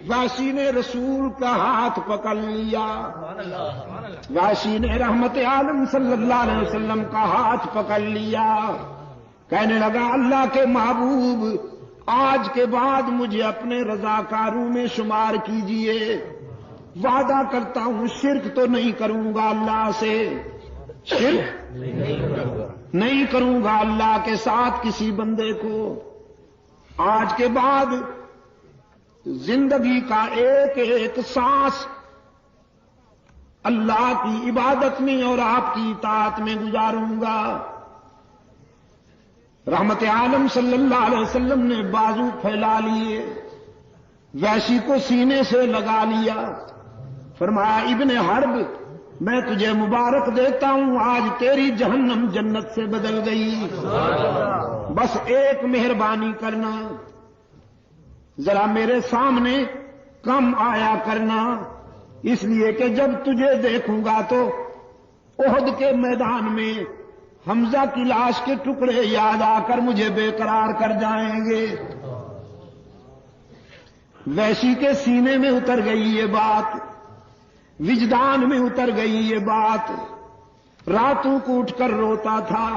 وحشی نے رسول کا ہاتھ پکڑ لیا، وحشی نے رحمت عالم صلی اللہ علیہ وسلم کا ہاتھ پکڑ لیا، کہنے لگا اللہ کے محبوب آج کے بعد مجھے اپنے رضاکاروں میں شمار کیجئے، وعدہ کرتا ہوں شرک تو نہیں کروں گا، اللہ سے شرک نہیں کروں گا اللہ کے ساتھ کسی بندے کو، آج کے بعد زندگی کا ایک ایک سانس اللہ کی عبادت میں اور آپ کی اطاعت میں گزاروں گا۔ رحمت عالم صلی اللہ علیہ وسلم نے بازو پھیلا لیے، وحشی کو سینے سے لگا لیا، فرمایا ابن حرب میں تجھے مبارک دیتا ہوں، آج تیری جہنم جنت سے بدل گئی، بس ایک مہربانی کرنا، ذرا میرے سامنے کم آیا کرنا، اس لیے کہ جب تجھے دیکھوں گا تو احد کے میدان میں حمزہ کی لاش کے ٹکڑے یاد آ کر مجھے بے قرار کر جائیں گے۔ وحشی کے سینے میں اتر گئی یہ بات، وجدان میں اتر گئی یہ بات، راتوں کو اٹھ کر روتا تھا،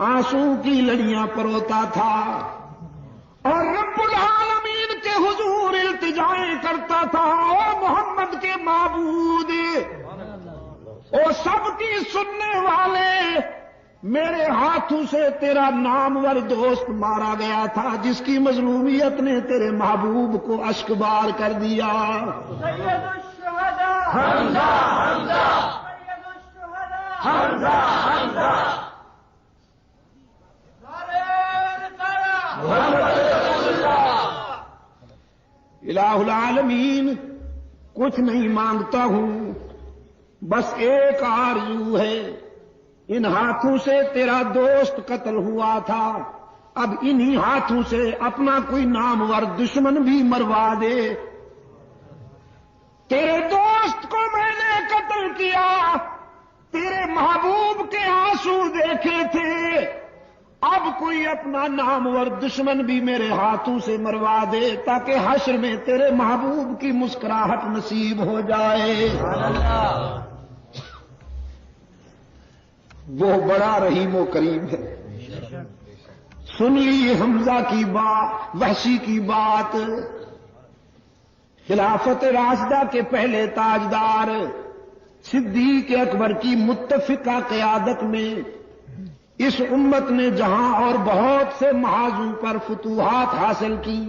آنسو کی لڑیاں پروتا تھا، اور رب العالمین کے حضور التجائیں کرتا تھا، او محمد کے معبود، او سب کی سننے والے، میرے ہاتھوں سے تیرا نامور دوست مارا گیا تھا جس کی مظلومیت نے تیرے محبوب کو اشکبار کر دیا۔ سید الشہداء حمزہ حمزہ، سید الشہداء حمزہ حمزہ، الہ العالمین کچھ نہیں مانگتا ہوں، بس ایک آرزو ہے، ان ہاتھوں سے تیرا دوست قتل ہوا تھا، اب انہی ہاتھوں سے اپنا کوئی نامور دشمن بھی مروا دے، تیرے دوست کو میں نے قتل کیا، تیرے محبوب کے آنسو دیکھے تھے، اب کوئی اپنا نامور دشمن بھی میرے ہاتھوں سے مروا دے تاکہ حشر میں تیرے محبوب کی مسکراہٹ نصیب ہو جائے۔ وہ بڑا رحیم و کریم ہے۔ سن لی حمزہ کی بات، وحشی کی بات، خلافت راشدہ کے پہلے تاجدار صدیق اکبر کی متفقہ قیادت میں اس امت نے جہاں اور بہت سے محاذوں پر فتوحات حاصل کی،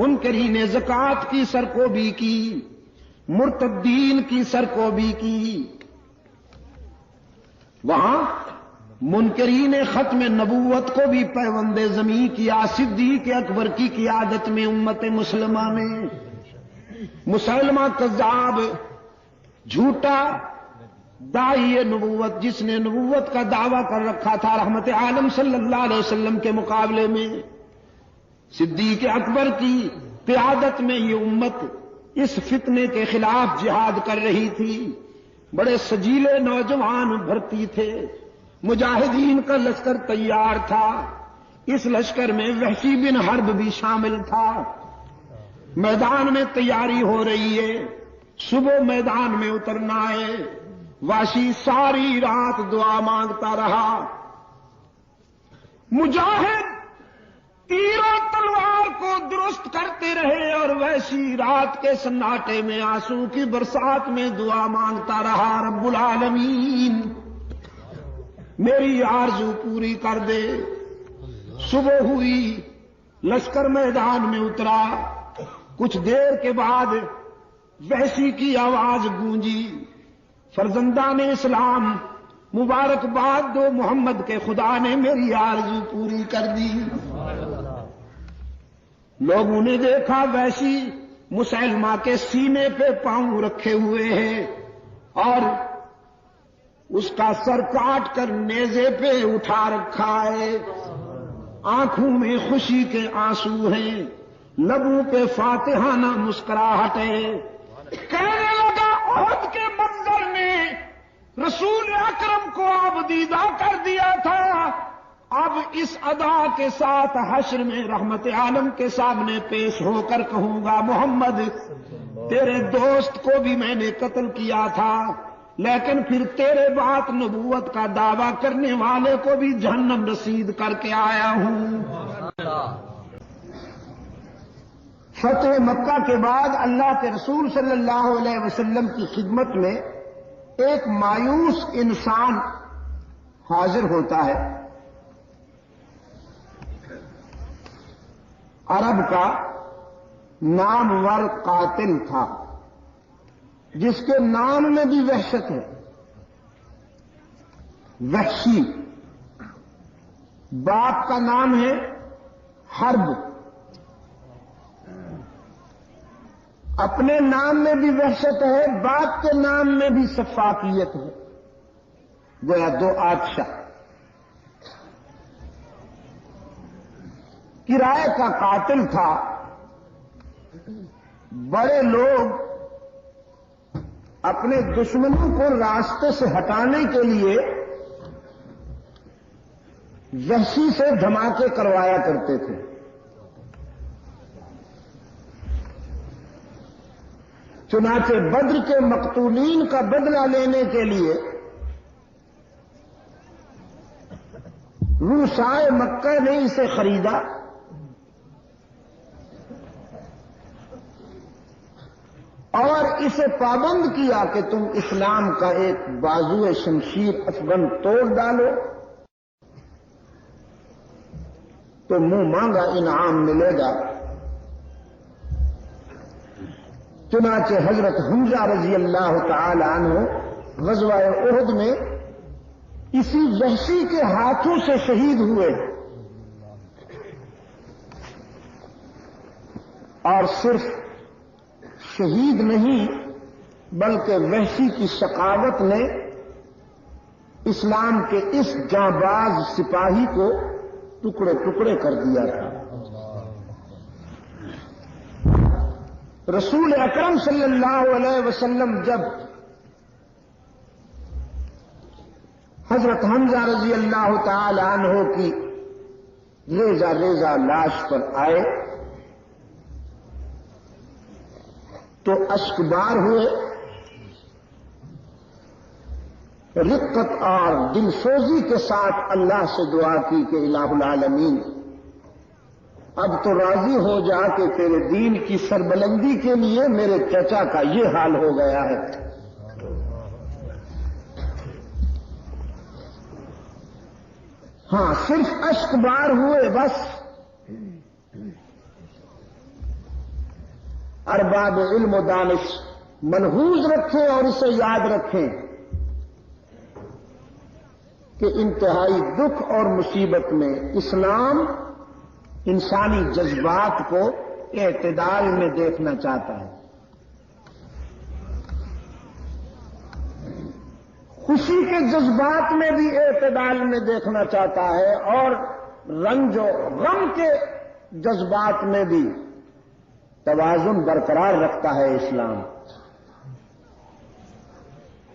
منکرین زکوٰۃ کی سرکوبی کی، مرتدین کی سرکوبی کی، وہاں منکرین ختم نبوت کو بھی پیوند زمیں کیا صدیق اکبر کی قیادت میں امت مسلمہ نے۔ مسلمہ کذاب، جھوٹا داعی نبوت، جس نے نبوت کا دعویٰ کر رکھا تھا رحمت عالم صلی اللہ علیہ وسلم کے مقابلے میں، صدیق اکبر کی قیادت میں یہ امت اس فتنے کے خلاف جہاد کر رہی تھی، بڑے سجیلے نوجوان بھرتی تھے، مجاہدین کا لشکر تیار تھا، اس لشکر میں وحشی بن حرب بھی شامل تھا، میدان میں تیاری ہو رہی ہے، صبح میدان میں اترنا ہے، وحشی ساری رات دعا مانگتا رہا، مجاہد تیر و تلوار کو درست کرتے رہے اور وحشی رات کے سناٹے میں آنسو کی برسات میں دعا مانگتا رہا، رب العالمین میری آرزو پوری کر دے۔ صبح ہوئی، لشکر میدان میں اترا، کچھ دیر کے بعد وحشی کی آواز گونجی، فرزندان اسلام مبارکباد دو، محمد کے خدا نے میری آرزو پوری کر دی۔ لوگوں نے دیکھا وحشی مسلمہ کے سینے پہ پاؤں رکھے ہوئے ہیں اور اس کا سر کاٹ کر نیزے پہ اٹھا رکھا ہے، آنکھوں میں خوشی کے آنسو ہیں، لبوں پہ فاتحانہ مسکراہٹ ہے، کہنے لگا احد کے منظر نے رسول اکرم کو آبدیدہ کر دیا تھا، اب اس ادا کے ساتھ حشر میں رحمت عالم کے سامنے پیش ہو کر کہوں گا محمد تیرے دوست کو بھی میں نے قتل کیا تھا، لیکن پھر تیرے بعد نبوت کا دعویٰ کرنے والے کو بھی جہنم رسید کر کے آیا ہوں۔ فتح مکہ کے بعد اللہ کے رسول صلی اللہ علیہ وسلم کی خدمت میں ایک مایوس انسان حاضر ہوتا ہے۔ عرب کا نامور قاتل تھا جس کے نام میں بھی وحشت ہے، وحشی۔ باپ کا نام ہے حرب، اپنے نام میں بھی وحشت ہے، باپ کے نام میں بھی سفاکیت ہے، گویا دو آتشا۔ کرائے کا قاتل تھا۔ بڑے لوگ اپنے دشمنوں کو راستے سے ہٹانے کے لیے وحشی سے دھماکے کروایا کرتے تھے۔ چنانچہ بدر کے مقتولین کا بدلہ لینے کے لیے روسائے مکہ نے اسے خریدا اور اسے پابند کیا کہ تم اسلام کا ایک بازو شمشیر افغن توڑ ڈالو تو منہ مانگا انعام ملے گا۔ چنانچہ حضرت حمزہ رضی اللہ تعالی عنہ غزوہ احد میں اسی وحشی کے ہاتھوں سے شہید ہوئے، اور صرف شہید نہیں بلکہ وحشی کی ثقافت نے اسلام کے اس جانباز سپاہی کو ٹکڑے ٹکڑے کر دیا تھا۔ رسول اکرم صلی اللہ علیہ وسلم جب حضرت حمزہ رضی اللہ تعالی عنہ کی ریزہ ریزہ لاش پر آئے تو اشک بار ہوئے، رقت اور دل سوزی کے ساتھ اللہ سے دعا کی کہ الہ العالمین اب تو راضی ہو جا کہ تیرے دین کی سربلندی کے لیے میرے چچا کا یہ حال ہو گیا ہے۔ ہاں صرف اشک بار ہوئے بس۔ ارباب علم و دانش ملحوظ رکھیں اور اسے یاد رکھیں کہ انتہائی دکھ اور مصیبت میں اسلام انسانی جذبات کو اعتدال میں دیکھنا چاہتا ہے۔ خوشی کے جذبات میں بھی اعتدال میں دیکھنا چاہتا ہے، اور رنج و غم کے جذبات میں بھی توازن برقرار رکھتا ہے اسلام۔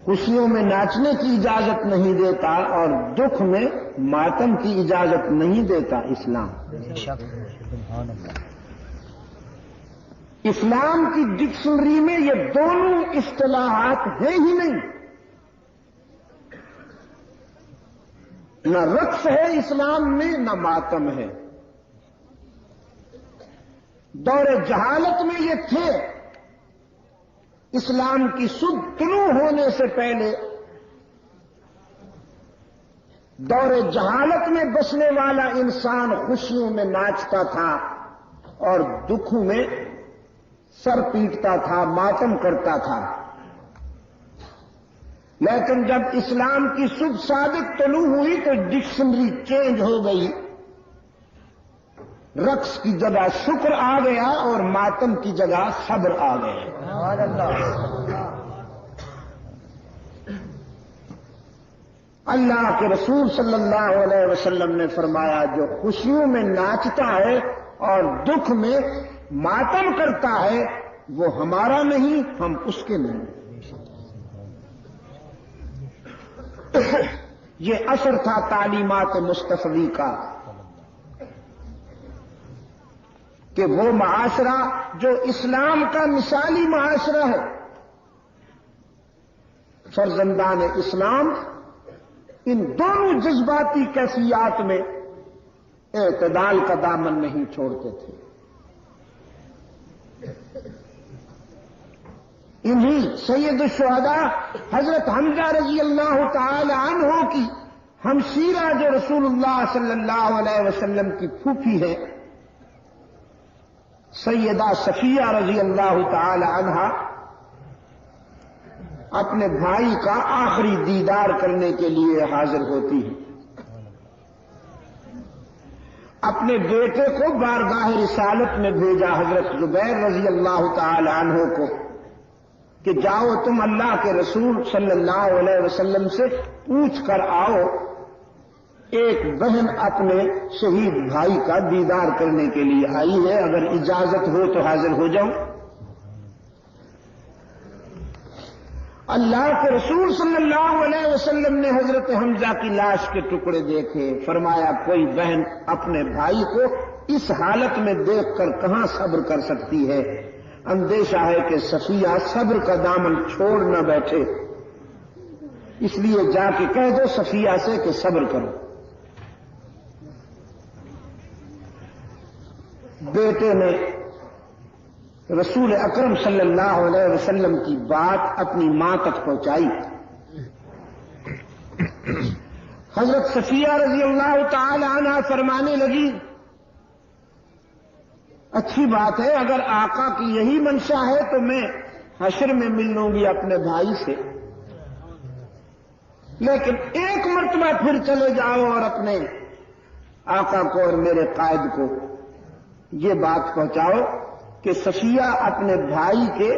خوشیوں میں ناچنے کی اجازت نہیں دیتا اور دکھ میں ماتم کی اجازت نہیں دیتا اسلام۔ اسلام کی ڈکشنری میں یہ دونوں اصطلاحات ہیں ہی نہیں۔ نہ رقص ہے اسلام میں، نہ ماتم ہے۔ دور جہالت میں یہ تھے۔ اسلام کی صبح طلوع ہونے سے پہلے دور جہالت میں بسنے والا انسان خوشیوں میں ناچتا تھا اور دکھوں میں سر پیٹتا تھا، ماتم کرتا تھا۔ لیکن جب اسلام کی صبح صادق طلوع ہوئی تو ڈکشنری چینج ہو گئی، رقص کی جگہ شکر آ گیا اور ماتم کی جگہ صبر آ گیا۔ اللہ کے رسول صلی اللہ علیہ وسلم نے فرمایا جو خوشیوں میں ناچتا ہے اور دکھ میں ماتم کرتا ہے وہ ہمارا نہیں، ہم اس کے نہیں۔ یہ اثر تھا تعلیمات مصطفی کا کہ وہ معاشرہ جو اسلام کا مثالی معاشرہ ہے، فرزندان اسلام ان دونوں جذباتی کیفیات میں اعتدال کا دامن نہیں چھوڑتے تھے۔ انہی سید الشہداء حضرت حمزہ رضی اللہ تعالی عنہ کی ہمشیرہ جو رسول اللہ صلی اللہ علیہ وسلم کی پھوپھی ہے سیدہ صفیہ رضی اللہ تعالی عنہا اپنے بھائی کا آخری دیدار کرنے کے لیے حاضر ہوتی ہے۔ اپنے بیٹے کو بارگاہ رسالت میں بھیجا حضرت زبیر رضی اللہ تعالی عنہ کو کہ جاؤ تم اللہ کے رسول صلی اللہ علیہ وسلم سے پوچھ کر آؤ، ایک بہن اپنے شہید بھائی کا دیدار کرنے کے لیے آئی ہے، اگر اجازت ہو تو حاضر ہو جاؤں۔ اللہ کے رسول صلی اللہ علیہ وسلم نے حضرت حمزہ کی لاش کے ٹکڑے دیکھے، فرمایا کوئی بہن اپنے بھائی کو اس حالت میں دیکھ کر کہاں صبر کر سکتی ہے، اندیشہ ہے کہ صفیہ صبر کا دامن چھوڑ نہ بیٹھے، اس لیے جا کے کہہ دو صفیہ سے کہ صبر کرو۔ بیٹے نے رسول اکرم صلی اللہ علیہ وسلم کی بات اپنی ماں تک پہنچائی۔ حضرت صفیہ رضی اللہ تعالی عنہ فرمانے لگی اچھی بات ہے، اگر آقا کی یہی منشا ہے تو میں حشر میں مل لوں گی اپنے بھائی سے، لیکن ایک مرتبہ پھر چلے جاؤ اور اپنے آقا کو اور میرے قائد کو یہ بات پہنچاؤ کہ صفیہ اپنے بھائی کے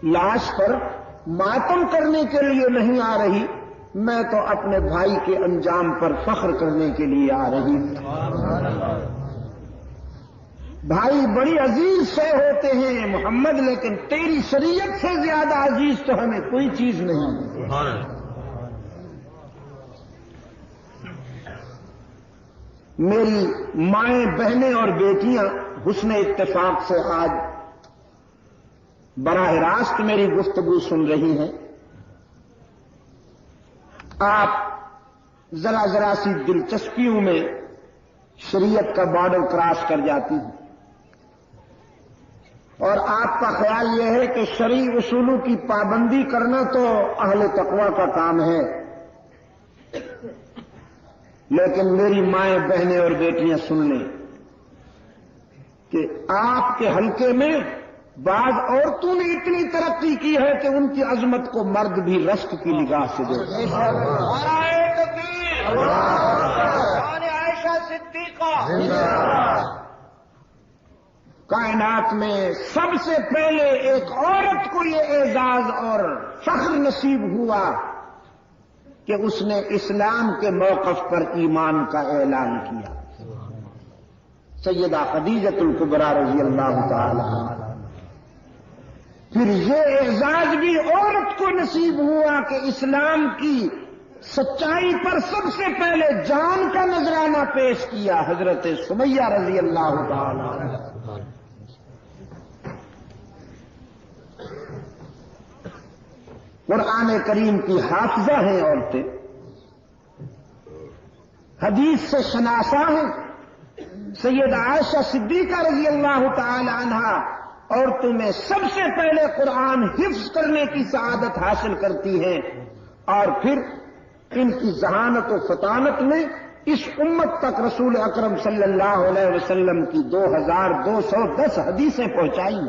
لاش پر ماتم کرنے کے لیے نہیں آ رہی، میں تو اپنے بھائی کے انجام پر فخر کرنے کے لیے آ رہی ہوں۔ بھائی بڑی عزیز سے ہوتے ہیں محمد، لیکن تیری شریعت سے زیادہ عزیز تو ہمیں کوئی چیز نہیں۔ میری مائیں بہنیں اور بیٹیاں حسن اتفاق سے آج براہ راست میری گفتگو سن رہی ہیں۔ آپ ذرا ذرا سی دلچسپیوں میں شریعت کا بارڈر کراس کر جاتی ہیں، اور آپ کا خیال یہ ہے کہ شرعی اصولوں کی پابندی کرنا تو اہل تقوی کا کام ہے، لیکن میری مائیں بہنیں اور بیٹیاں سن لیں کہ آپ کے حلقے میں بعض عورتوں نے اتنی ترقی کی ہے کہ ان کی عظمت کو مرد بھی رشک کی نگاہ سے دیکھتے ہیں۔ عائشہ صدیقہ کائنات میں سب سے پہلے ایک عورت کو یہ اعزاز اور فخر نصیب ہوا کہ اس نے اسلام کے موقف پر ایمان کا اعلان کیا، سیدہ خدیجۃ الکبریٰ رضی اللہ تعالی عنہا۔ پھر یہ اعزاز بھی عورت کو نصیب ہوا کہ اسلام کی سچائی پر سب سے پہلے جان کا نذرانہ پیش کیا، حضرت سمیہ رضی اللہ تعالی عنہا۔ قرآن کریم کی حافظہ ہیں عورتیں، حدیث سے شناسا ہیں۔ سیدہ عائشہ صدیقہ رضی اللہ تعالی عنہا عورتوں میں سب سے پہلے قرآن حفظ کرنے کی سعادت حاصل کرتی ہیں، اور پھر ان کی ذہانت و فطانت میں اس امت تک رسول اکرم صلی اللہ علیہ وسلم کی 2210 حدیثیں پہنچائی۔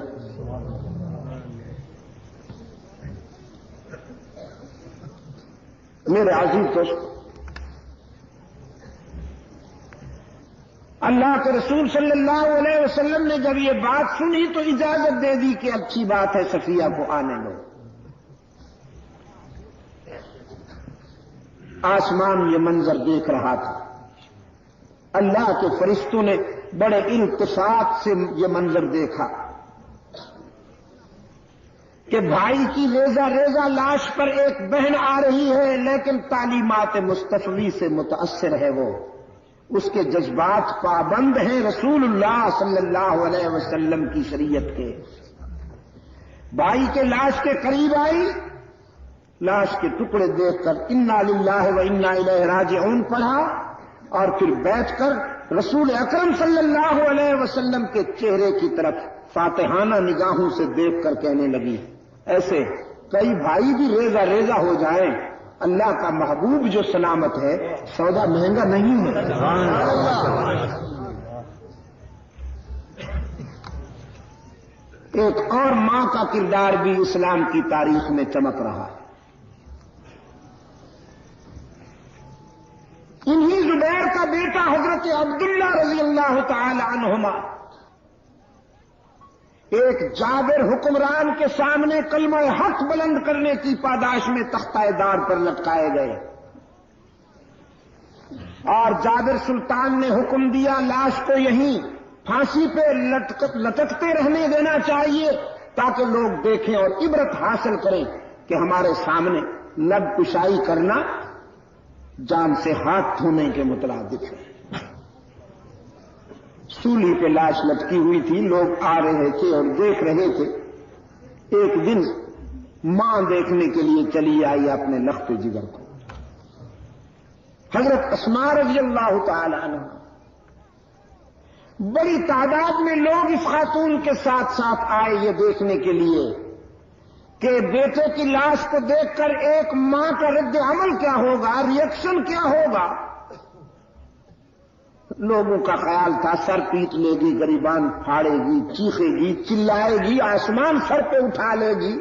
میرے عزیز دوست، اللہ کے رسول صلی اللہ علیہ وسلم نے جب یہ بات سنی تو اجازت دے دی کہ اچھی بات ہے صفیہ کو آنے دو۔ آسمان یہ منظر دیکھ رہا تھا، اللہ کے فرشتوں نے بڑے التفات سے یہ منظر دیکھا۔ کہ بھائی کی ریزہ ریزہ لاش پر ایک بہن آ رہی ہے لیکن تعلیمات مصطفی سے متاثر ہے، وہ اس کے جذبات پابند ہیں رسول اللہ صلی اللہ علیہ وسلم کی شریعت کے۔ بھائی کے لاش کے قریب آئی، لاش کے ٹکڑے دیکھ کر انا للہ و انا الیہ راجعون پڑھا، اور پھر بیٹھ کر رسول اکرم صلی اللہ علیہ وسلم کے چہرے کی طرف فاتحانہ نگاہوں سے دیکھ کر کہنے لگی، ایسے کئی بھائی بھی ریزہ ریزہ ہو جائیں، اللہ کا محبوب جو سلامت ہے سودا مہنگا نہیں ہے۔ ایک اور ماں کا کردار بھی اسلام کی تاریخ میں چمک رہا ہے۔ انہی زبیر کا بیٹا حضرت عبداللہ رضی اللہ تعالی عنہما ایک جابر حکمران کے سامنے کلمہ حق بلند کرنے کی پاداش میں تختہ دار پر لٹکائے گئے، اور جابر سلطان نے حکم دیا لاش کو یہیں پھانسی پہ لٹکتے رہنے دینا چاہیے تاکہ لوگ دیکھیں اور عبرت حاصل کریں کہ ہمارے سامنے لب کشائی کرنا جان سے ہاتھ دھونے کے مترادف ہے۔ سولی پہ لاش لٹکی ہوئی تھی، لوگ آ رہے تھے اور دیکھ رہے تھے۔ ایک دن ماں دیکھنے کے لیے چلی آئی اپنے لخت جگر کو، حضرت اسماء رضی اللہ تعالی عنہ۔ بڑی تعداد میں لوگ اس خاتون کے ساتھ ساتھ آئے یہ دیکھنے کے لیے کہ بیٹے کی لاش کو دیکھ کر ایک ماں کا رد عمل کیا ہوگا، ری ایکشن کیا ہوگا۔ لوگوں کا خیال تھا سر پیٹ لے گی، گریبان پھاڑے گی، چیخے گی، چلائے گی، آسمان سر پہ اٹھا لے گی۔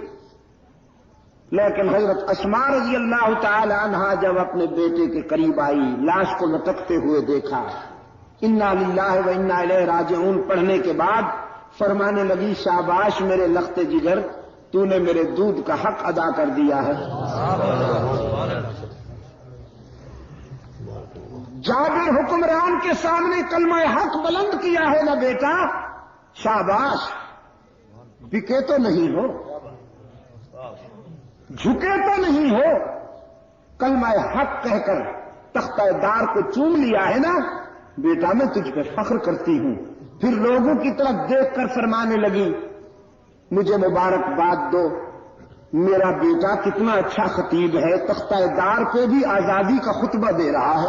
لیکن حضرت اسماء رضی اللہ تعالی عنہا جب اپنے بیٹے کے قریب آئی، لاش کو لٹکتے ہوئے دیکھا، انا للہ و انا الیہ راجعون پڑھنے کے بعد فرمانے لگی، شاباش میرے لخت جگر، تو نے میرے دودھ کا حق ادا کر دیا ہے۔ جابر حکمران کے سامنے کلمہ حق بلند کیا ہے نا بیٹا، شاباش، بکے تو نہیں ہو، جھکے تو نہیں ہو، کلمہ حق کہہ کر تختہ دار کو چوم لیا ہے نا بیٹا، میں تجھ پہ فخر کرتی ہوں۔ پھر لوگوں کی طرف دیکھ کر فرمانے لگی، مجھے مبارکباد دو، میرا بیٹا کتنا اچھا خطیب ہے، تختہ دار پہ بھی آزادی کا خطبہ دے رہا ہے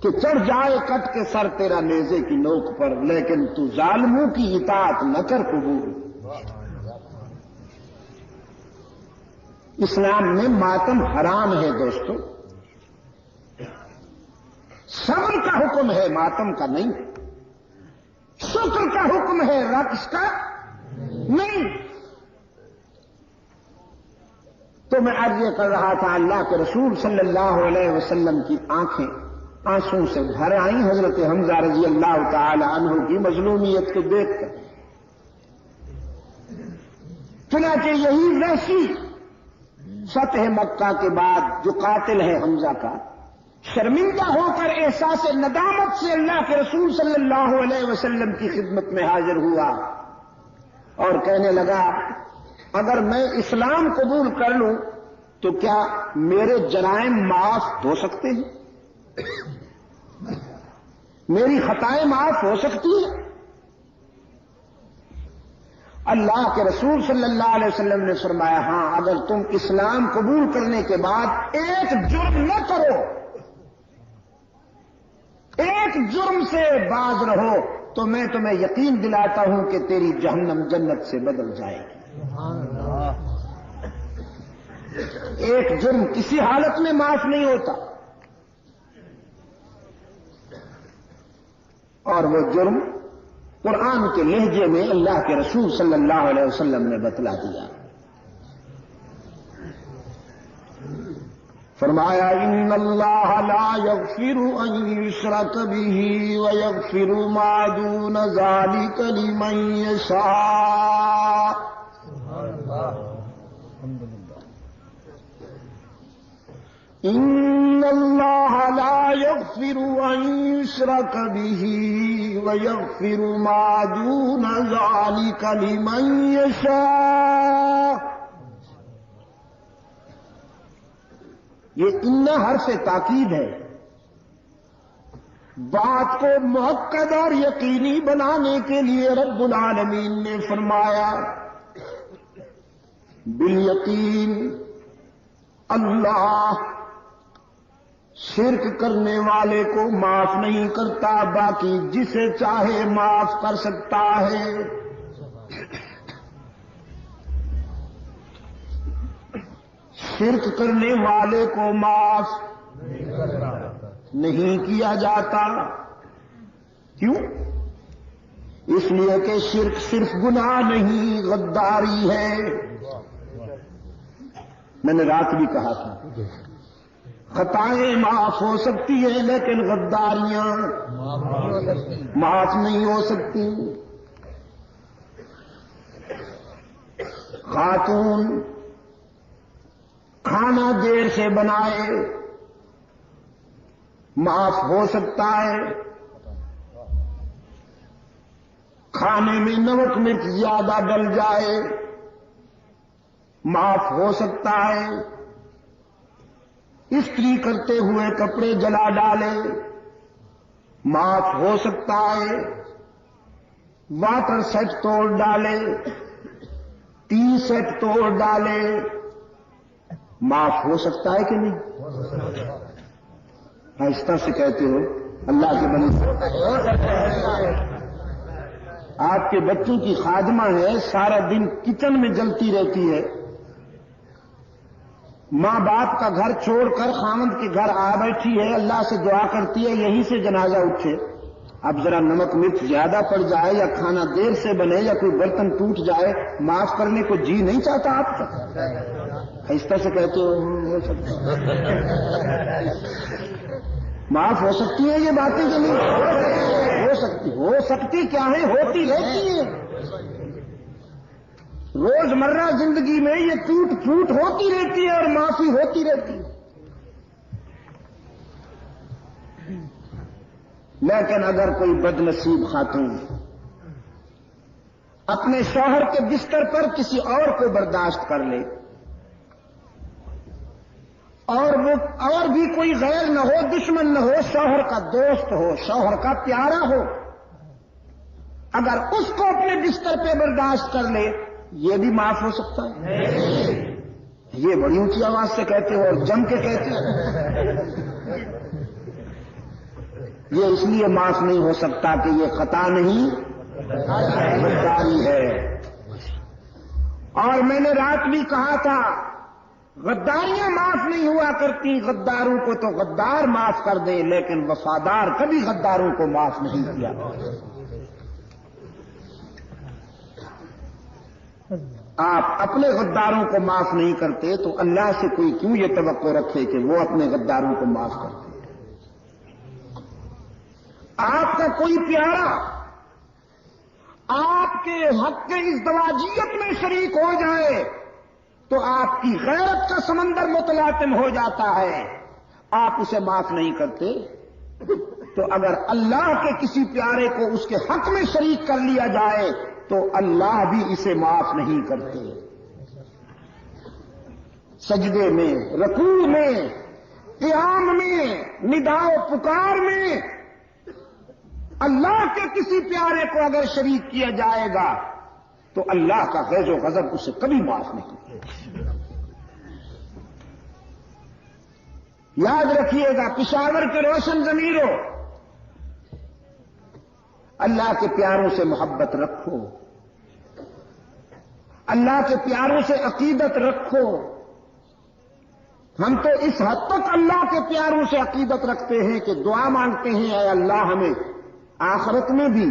کہ چڑھ جائے کٹ کے سر تیرا نیزے کی نوک پر، لیکن تو ظالموں کی اطاعت نہ کر قبول۔ اسلام میں ماتم حرام ہے دوستو، صبر کا حکم ہے، ماتم کا نہیں، شکر کا حکم ہے، رقص کا نہیں۔ تو میں عرض یہ کر رہا تھا، اللہ کے رسول صلی اللہ علیہ وسلم کی آنکھیں آنسوں سے بھر آئیں حضرت حمزہ رضی اللہ تعالی عنہ کی مظلومیت کو دیکھ کر۔ چنانچہ یہی وحشی فتح مکہ کے بعد جو قاتل ہے حمزہ کا، شرمندہ ہو کر احساس ندامت سے اللہ کے رسول صلی اللہ علیہ وسلم کی خدمت میں حاضر ہوا اور کہنے لگا، اگر میں اسلام قبول کر لوں تو کیا میرے جرائم معاف ہو سکتے ہیں؟ میری خطائیں معاف ہو سکتی ہیں؟ اللہ کے رسول صلی اللہ علیہ وسلم نے فرمایا، ہاں، اگر تم اسلام قبول کرنے کے بعد ایک جرم نہ کرو، ایک جرم سے باز رہو، تو میں تمہیں یقین دلاتا ہوں کہ تیری جہنم جنت سے بدل جائے گی۔ ایک جرم کسی حالت میں معاف نہیں ہوتا، اور وہ جرم قرآن کے لہجے میں اللہ کے رسول صلی اللہ علیہ وسلم نے بتلا دیا۔ فرمایا، ان اللہ لا یغفر ان یشرک بہ ویغفر ما دون ذلک لمن یشاء۔ ان اللہ لا یغفر ان یشرک بہ ویغفر ما دون ذلک لمن یشاء. یہ ان حرف تاکید ہے. بات کو مؤکد اور یقینی بنانے کے لیے رب العالمین نے فرمایا بالیقین اللہ شرک کرنے والے کو معاف نہیں کرتا، باقی جسے چاہے معاف کر سکتا ہے. شرک کرنے والے کو معاف نہیں کیا جاتا. کیوں؟ اس لیے کہ شرک صرف گناہ نہیں، غداری ہے. میں نے رات بھی کہا تھا خطائیں معاف ہو سکتی ہیں لیکن غداریاں معاف نہیں ہو سکتی. خاتون کھانا دیر سے بنائے معاف ہو سکتا ہے، کھانے میں نمک مرچ زیادہ ڈل جائے معاف ہو سکتا ہے، استری کرتے ہوئے کپڑے جلا ڈالے معاف ہو سکتا ہے، واٹر سیٹ توڑ ڈالے، ٹی سیٹ توڑ ڈالے معاف ہو سکتا ہے کہ نہیں؟ آہستہ سے کہتے ہو اللہ کے بندے. آپ کے بچوں کی خادمہ ہے، سارا دن کچن میں جلتی رہتی ہے، ماں باپ کا گھر چھوڑ کر خاوند کے گھر آ بیٹھی ہے، اللہ سے دعا کرتی ہے یہیں سے جنازہ اٹھے. اب ذرا نمک مرچ زیادہ پڑ جائے یا کھانا دیر سے بنے یا کوئی برتن ٹوٹ جائے معاف کرنے کو جی نہیں چاہتا آپ کا؟ آہستہ سے کہتے ہو سکتا معاف ہو سکتی ہیں یہ باتیں کہ نہیں؟ ہو سکتی کیا ہے، ہوتی رہتی ہیں. روزمرہ زندگی میں یہ ٹوٹ پھوٹ ہوتی رہتی ہے اور معافی ہوتی رہتی ہے. لیکن اگر کوئی بد نصیب خاتون اپنے شوہر کے بستر پر کسی اور کو برداشت کر لے اور وہ اور بھی کوئی غیر نہ ہو، دشمن نہ ہو، شوہر کا دوست ہو، شوہر کا پیارا ہو، اگر اس کو اپنے بستر پہ برداشت کر لے یہ بھی معاف ہو سکتا ہے. یہ بڑی اونچی آواز سے کہتے ہو اور جم کے کہتے ہو. یہ اس لیے معاف نہیں ہو سکتا کہ یہ خطا نہیں غداری ہے. اور میں نے رات بھی کہا تھا غداریاں معاف نہیں ہوا کرتی، غداروں کو تو غدار معاف کر دے لیکن وفادار کبھی غداروں کو معاف نہیں کیا. آپ اپنے غداروں کو معاف نہیں کرتے تو اللہ سے کوئی کیوں یہ توقع رکھے کہ وہ اپنے غداروں کو معاف کرتے؟ آپ کا کوئی پیارا آپ کے حق کے ازدواجیت میں شریک ہو جائے تو آپ کی غیرت کا سمندر متلاطم ہو جاتا ہے، آپ اسے معاف نہیں کرتے. تو اگر اللہ کے کسی پیارے کو اس کے حق میں شریک کر لیا جائے تو اللہ بھی اسے معاف نہیں کرتے. سجدے میں، رکوع میں، قیام میں، ندا و پکار میں اللہ کے کسی پیارے کو اگر شریک کیا جائے گا تو اللہ کا غیظ و غضب اسے کبھی معاف نہیں کرے. یاد رکھیے گا پشاور کے روشن ضمیروں، اللہ کے پیاروں سے محبت رکھو، اللہ کے پیاروں سے عقیدت رکھو. ہم تو اس حد تک اللہ کے پیاروں سے عقیدت رکھتے ہیں کہ دعا مانگتے ہیں اے اللہ ہمیں آخرت میں بھی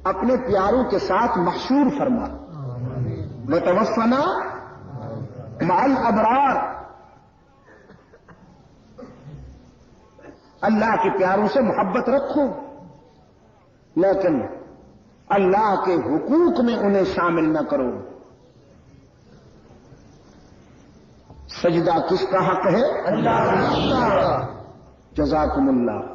اپنے پیاروں کے ساتھ محشور فرما، وتوفنا مع الابرار. اللہ کے پیاروں سے محبت رکھو لیکن اللہ کے حقوق میں انہیں شامل نہ کرو. سجدہ کس کا حق ہے؟ اللہ کا. جزاکم اللہ.